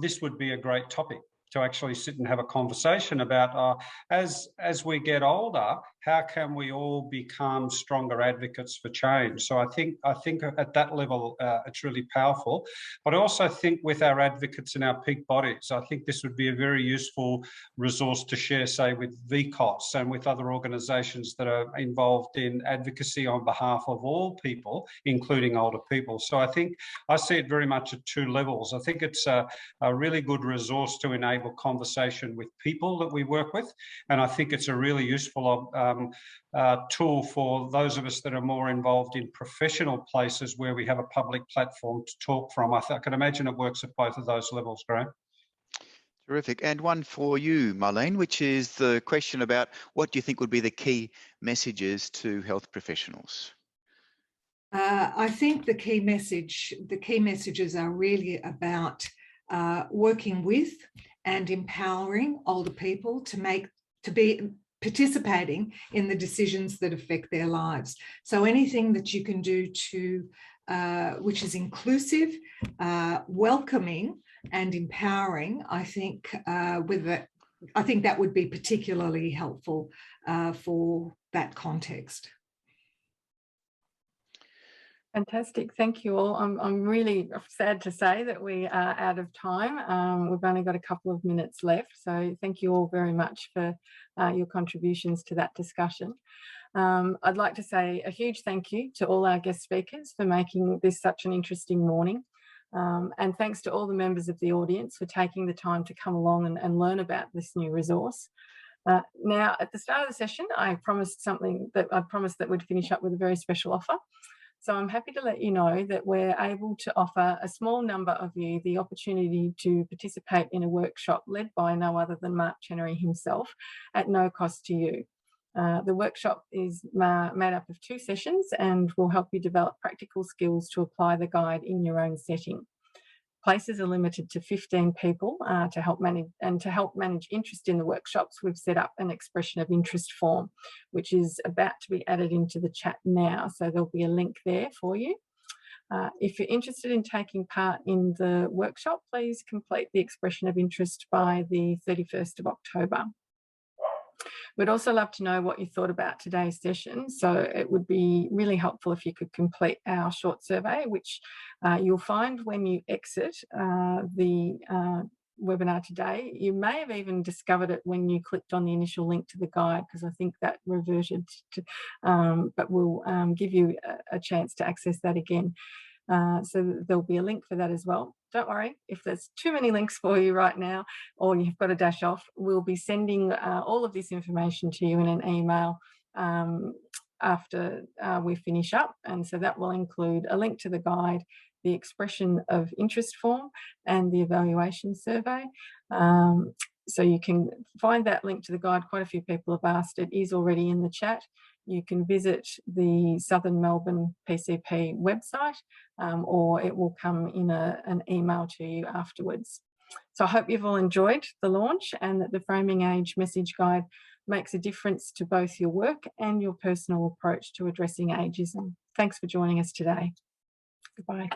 this would be a great topic to actually sit and have a conversation about, as we get older, how can we all become stronger advocates for change? So I think at that level, it's really powerful. But I also think with our advocates in our peak bodies, I think this would be a very useful resource to share, say, with VCOS and with other organisations that are involved in advocacy on behalf of all people, including older people. So I think I see it very much at 2 levels. I think it's a really good resource to enable conversation with people that we work with, and I think it's a really useful tool for those of us that are more involved in professional places where we have a public platform to talk from. I can imagine it works at both of those levels, Graham. Terrific. And one for you, Marlene, which is the question about what do you think would be the key messages to health professionals? I think the key messages are really about working with and empowering older people to be participating in the decisions that affect their lives. So anything that you can do to which is inclusive, welcoming, and empowering, I think that would be particularly helpful for that context. Fantastic, thank you all. I'm really sad to say that we are out of time. We've only got a couple of minutes left, so thank you all very much for your contributions to that discussion. I'd like to say a huge thank you to all our guest speakers for making this such an interesting morning. And thanks to all the members of the audience for taking the time to come along and learn about this new resource. Now, at the start of the session, I promised that we'd finish up with a very special offer. So I'm happy to let you know that we're able to offer a small number of you the opportunity to participate in a workshop led by no other than Mark Chenery himself at no cost to you. The workshop is made up of 2 sessions and will help you develop practical skills to apply the guide in your own setting. Places are limited to 15 people to help manage interest in the workshops. We've set up an expression of interest form, which is about to be added into the chat now. So there'll be a link there for you. If you're interested in taking part in the workshop, please complete the expression of interest by the 31st of October. We'd also love to know what you thought about today's session. So it would be really helpful if you could complete our short survey, which you'll find when you exit the webinar today. You may have even discovered it when you clicked on the initial link to the guide, because I think that reverted to, but we'll give you a chance to access that again. So there'll be a link for that as well. Don't worry if there's too many links for you right now, or you've got to dash off. We'll be sending all of this information to you in an email after we finish up. And so that will include a link to the guide, the expression of interest form, and the evaluation survey. So you can find that link to the guide. Quite a few people have asked. It is already in the chat. You can visit the Southern Melbourne PCP website, or it will come in an email to you afterwards. So I hope you've all enjoyed the launch, and that the Framing Age message guide makes a difference to both your work and your personal approach to addressing ageism. Thanks for joining us today. Goodbye.